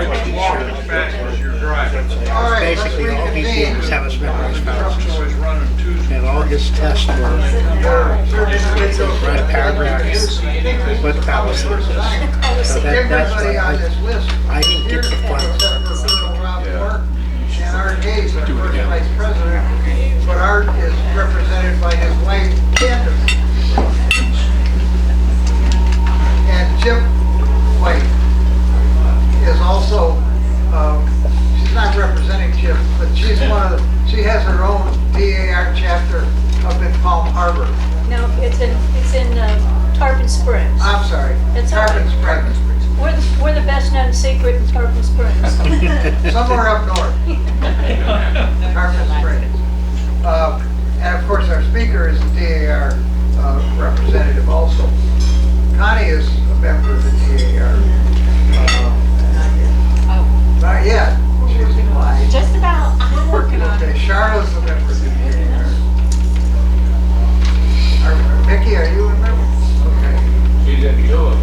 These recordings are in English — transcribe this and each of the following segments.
hard to be sure. Basically, all he did was have us memorize fallacies. And all his tests were write paragraphs with fallacies. So that's why I didn't get the fun part. And Art Hayes, our first vice president, but Art is represented by his wife, Candace. And Chip White is also, she's not representing Chip, but she's she has her own DAR chapter up in Palm Harbor. No, it's in Tarpon Springs. I'm sorry, It's Tarpon Springs. We're the best known secret in Tarpon Springs. Somewhere up north. Tarpon Springs. And of course our speaker is the DAR representative also. Connie is a member of the DAR. Not yet. She's applied. Just about. I'm working on Okay, it. Charlotte's a member of the DAR. Mickey, are you a member? Okay. She's in Europe.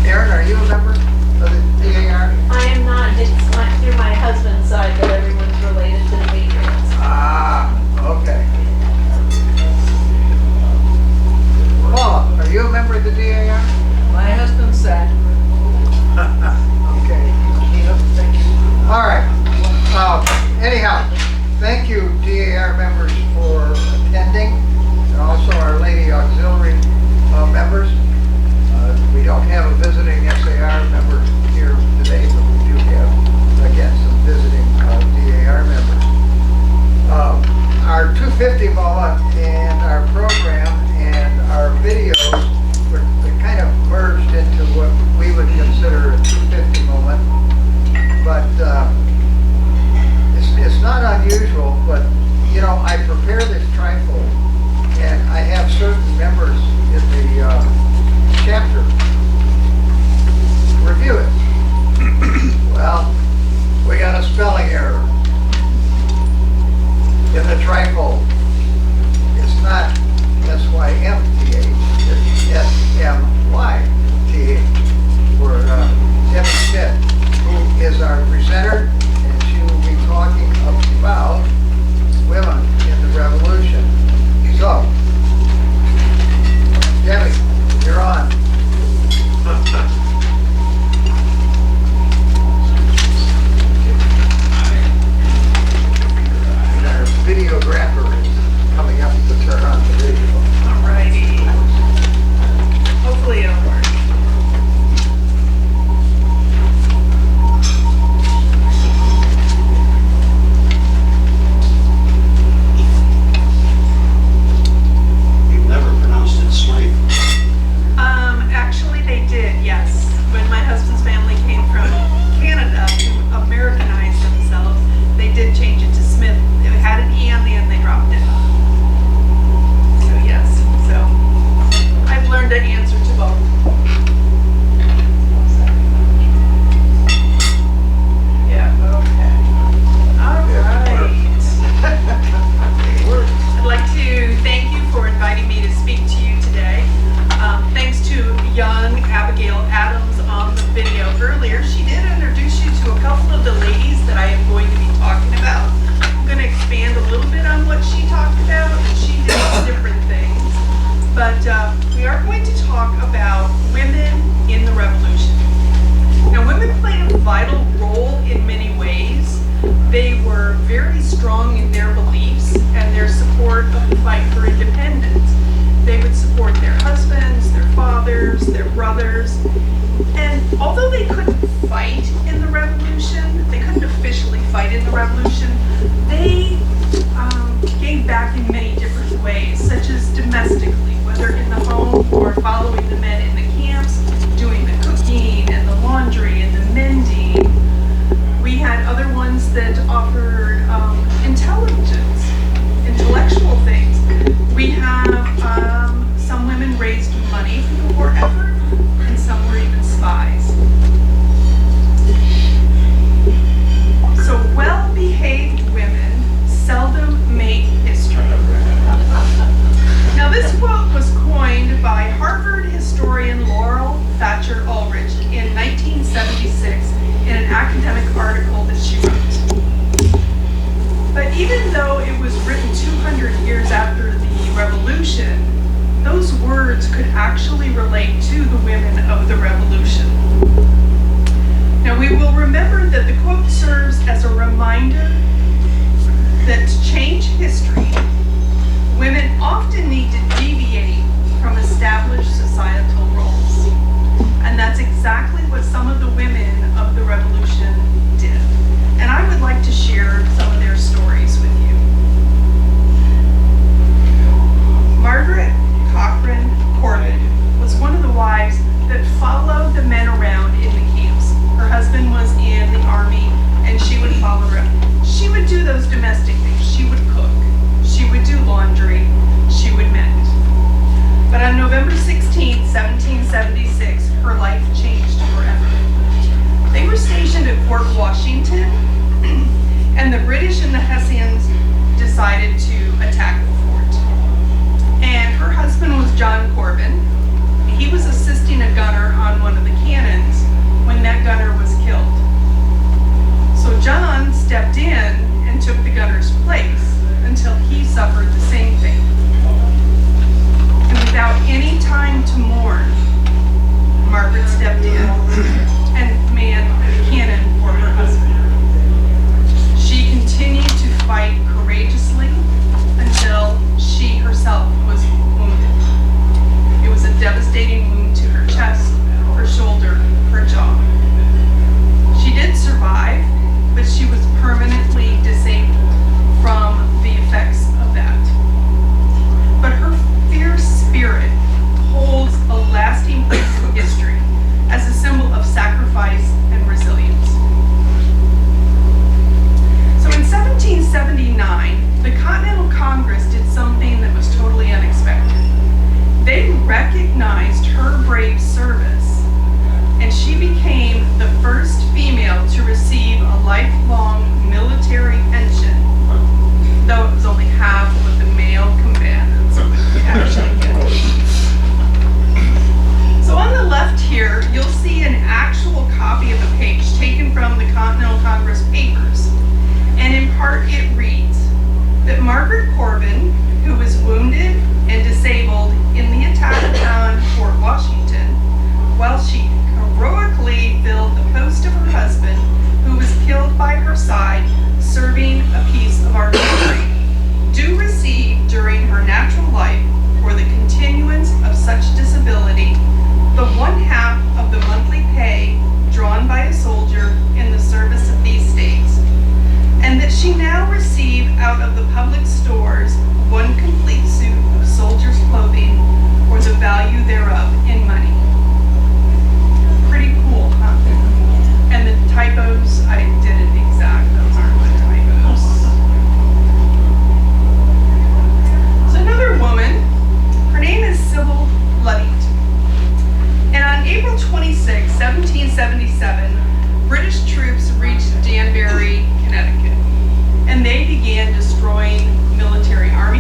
Aaron, are you a member of the DAR? I am not. It's through my husband's side that everyone's related to the Patriots. Ah, okay. Paula, are you a member of the DAR? My husband said. Okay. All right. Anyhow, thank you, DAR members, for attending, and also our Lady Auxiliary members. We don't have a visiting SAR member here today, but we do have, again, some visiting DAR members. Our 250 moment and our program and our videos were kind of merged into what we would consider a 250 moment. But it's not unusual, but you know, I prepare this trifold and I have certain members in the chapter review it. Well, we got a spelling error in the trifold. It's not S-Y-M-T-H, it's S-M-Y-T-H. For Debbie Schmidt, who is our presenter, and she will be talking about women in the revolution. So, Debbie, you're on. And our videographer is coming up to turn on the video. Alrighty. Hopefully it'll work. You've never pronounced it slave. Actually they did, yes. When my husband's family came from Canada to Americanize themselves, they did change it to Smith. It had an E on the end, they dropped it. So yes, so I've learned to answer to both. Yeah, okay. All right. I'd like to thank you for inviting me to speak to you today. Thanks to young Abigail Adams on the video earlier. She did introduce you to a couple of the ladies that I am going to be talking about. I'm going to expand a little bit on what she talked about. She did different things. But we are going to talk about women in the revolution. Now, women played a vital role in many ways. They were very strong in their beliefs and their support of the fight for independence. They would support their husbands, their fathers, their brothers. And although they couldn't fight in the revolution, they couldn't officially fight in the revolution, they gave back in many different ways, such as domestically, whether in the home or following the men in the camps, doing the cooking and the laundry and the mending. We had other ones that offered intellectual things. We have some women raised money for the war effort, and some were even spies. So well-behaved women seldom make history. Now this quote was coined by Harvard historian Laurel in an academic article that she wrote. But even though it was written 200 years after the Revolution, those words could actually relate to the women of the Revolution. Now we will remember that the quote serves as a reminder that to change history, women often need to deviate from established societal roles. And that's exactly what some of the women of the Revolution did. And I would like to share some of their stories with you. Margaret Cochrane Corbin was one of the wives that followed the men around in the camps. Her husband was in the army and she would follow him. She would do those domestic things. She would cook. She would do laundry. She would mend. But on November 16, 1776, her life changed forever. They were stationed at Fort Washington, and the British and the Hessians decided to attack the fort. And her husband was John Corbin. He was assisting a gunner on one of the cannons when that gunner was killed. So John stepped in and took the gunner's place until he suffered the same fate. And without any time to mourn, Margaret stepped in and manned the cannon for her husband. She continued to fight courageously until she herself was wounded. It was a devastating wound to her chest, her shoulder, her jaw. She did survive, but she was permanently disabled from the effects of that. But her fierce spirit holds a lasting place in history as a symbol of sacrifice and resilience. So in 1779, the Continental Congress did something that was totally unexpected. They recognized her brave service, and she became the first female to receive a lifelong military pension, though it was only half of what the male combatants actually get. So on the left here, you'll see an actual copy of a page taken from the Continental Congress papers, and in part it reads that Margaret Corbin, who was wounded and disabled in the attack on Fort Washington, while she heroically filled the post of her husband, who was killed by her side, serving a piece of artillery, do receive during her natural life, for the continuance of such disability, the 1/2 of the monthly pay drawn by a soldier in the service of these states, and that she now receive out of the public stores 1 complete suit of soldier's clothing, or the value thereof in money. Pretty cool, huh? And the typos, I didn't exact, those aren't my typos. So another woman, her name is Sybil Luddight. And on April 26, 1777, British troops reached Danbury, Connecticut, and they began destroying military army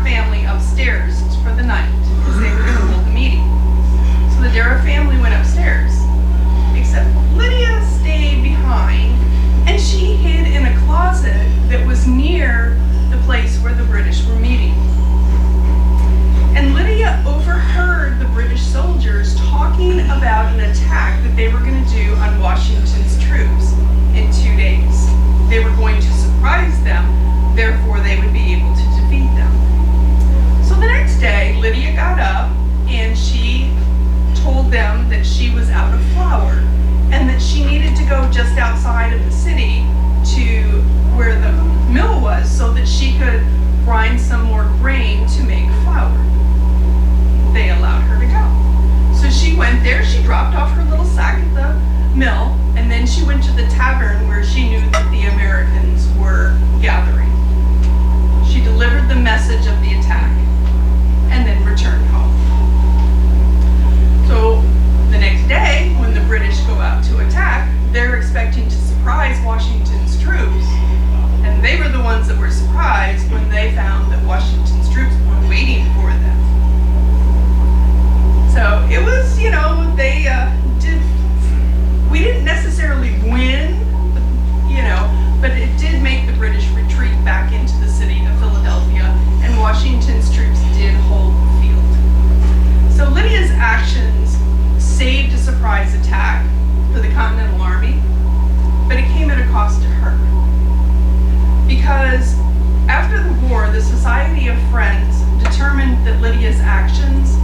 Darrah family upstairs for the night because they were going to hold the meeting. So the Darrah family went upstairs, except Lydia stayed behind, and she hid in a closet that was near the place where the British were meeting. And Lydia overheard the British soldiers talking about an attack that they were going to do on Washington's troops in 2 days. They were going to surprise them, therefore they would be able to defeat them. So the next day, Lydia got up and she told them that she was out of flour and that she needed to go just outside of the city to where the mill was so that she could grind some more grain to make flour. They allowed her to go. So she went there, she dropped off her little sack at the mill, and then she went to the tavern where she knew that the Americans were gathering. She delivered the message of the attack and then returned home. So the next day, when the British go out to attack, they're expecting to surprise Washington's troops. And they were the ones that were surprised when they found that Washington's troops were waiting for them. So it was, we didn't necessarily win, but it did make the British retreat back into the city of Philadelphia, and Washington's troops did hold the field. So Lydia's actions saved a surprise attack for the Continental Army, but it came at a cost to her. Because after the war, the Society of Friends determined that Lydia's actions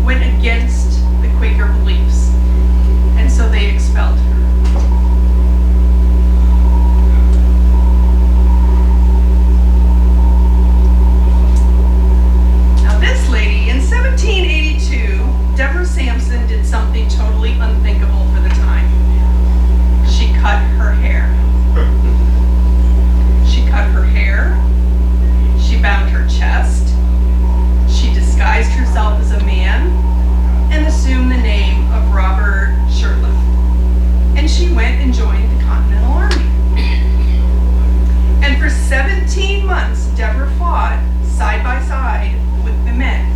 went against the Quaker beliefs, and so they expelled her. Now this lady, in 1782, Deborah Sampson did something totally unthinkable for the time. She cut her hair. She cut her hair, she bound her chest, she disguised herself as a man, and assumed the name of Robert Shirtliff. And she went and joined the Continental Army. And for 17 months, Deborah fought side by side with the men.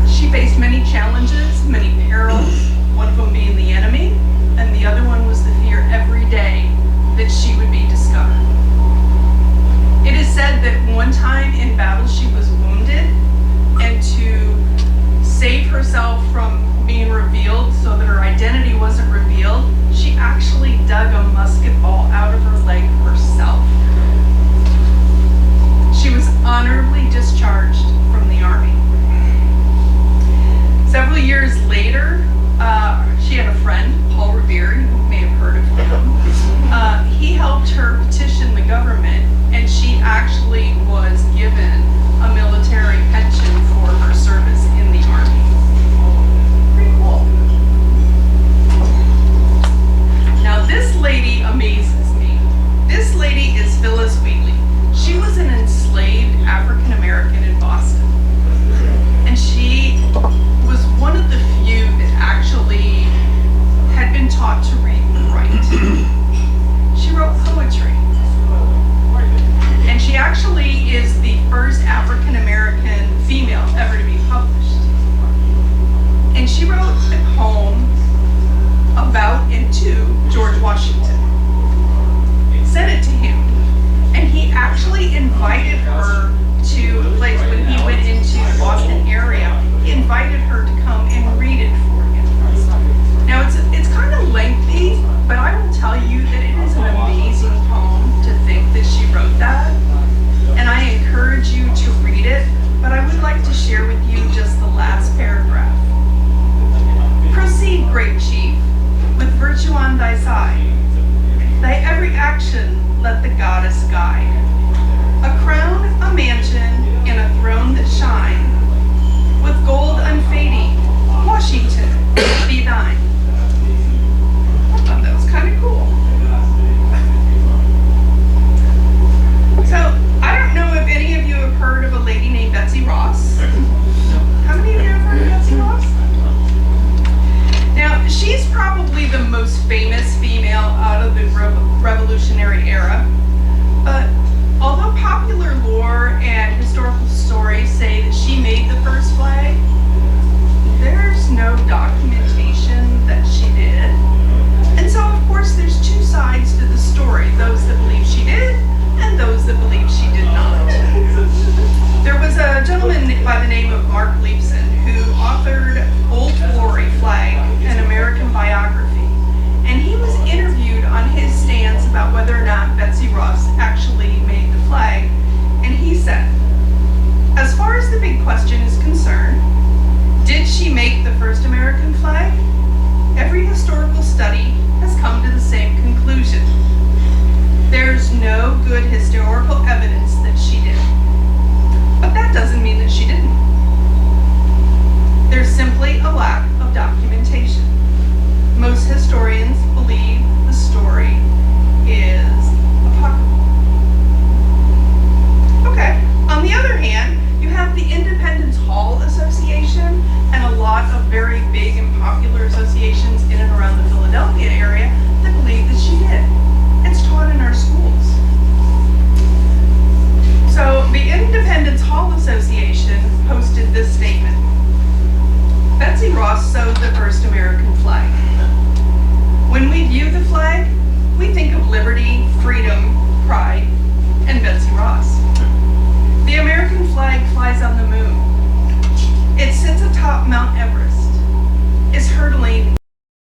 She faced many challenges, many perils, one of them being the enemy, and the other one was the fear every day that she would be discovered. It is said that one time in battle she was wounded, and to save herself from being revealed so that her identity wasn't revealed, she actually dug a musket ball out of her leg herself. She was honorably discharged from the army. Several years later, she had a friend, Paul Revere, you may have heard of him. He helped her petition the government, and she actually was given a military pension for her service in the army. Pretty cool. Now this lady amazes me. This lady is Phyllis Wheatley. She was an enslaved African American in Boston, and she was one of the few that actually had been taught to read and write. She wrote poetry. And she actually is the first African American female ever to be published. And she wrote a poem about and to George Washington. Sent it to him. And he actually invited her to a place when he went into the Boston area. He invited her to come and read it for him. Now it's kind of lengthy, but I will tell you that it is an amazing poem to think that she wrote that. And I encourage you to read it, but I would like to share with you just the last paragraph. Proceed, great chief, with virtue on thy side. Thy every action let the goddess guide. A crown, a mansion, and a throne that shine, with gold unfading, Washington, be thine. I thought that was kind of cool. So, I don't know if any of you have heard of a lady named Betsy Ross. How many of you have heard of Betsy Ross? Now, she's probably the most famous female out of the Revolutionary era. Although popular lore and historical stories say that she made the first flag, there's no documentation that she did. And so, of course, there's two sides to the story, those that believe she did and those that believe she did not. There was a gentleman by the name of March18 who authored Old Glory Flag, an American biography, and he was interviewed on his stance about whether or not Betsy Ross actually made the flag, and he said, as far as the big question is concerned, did she make the first American flag? Every historical study has come to the same conclusion. There's no good historical evidence that she did. But that doesn't mean that she didn't. There's simply a lack of documentation. Most historians believe the story is apocryphal. Okay, on the other hand, you have the Independence Hall Association and a lot of very big and popular associations in and around the Philadelphia area that believe that she did. It's taught in our schools. So the Independence Hall Association posted this statement. Betsy Ross sewed the first American flag. When we view the flag, we think of liberty, freedom, pride,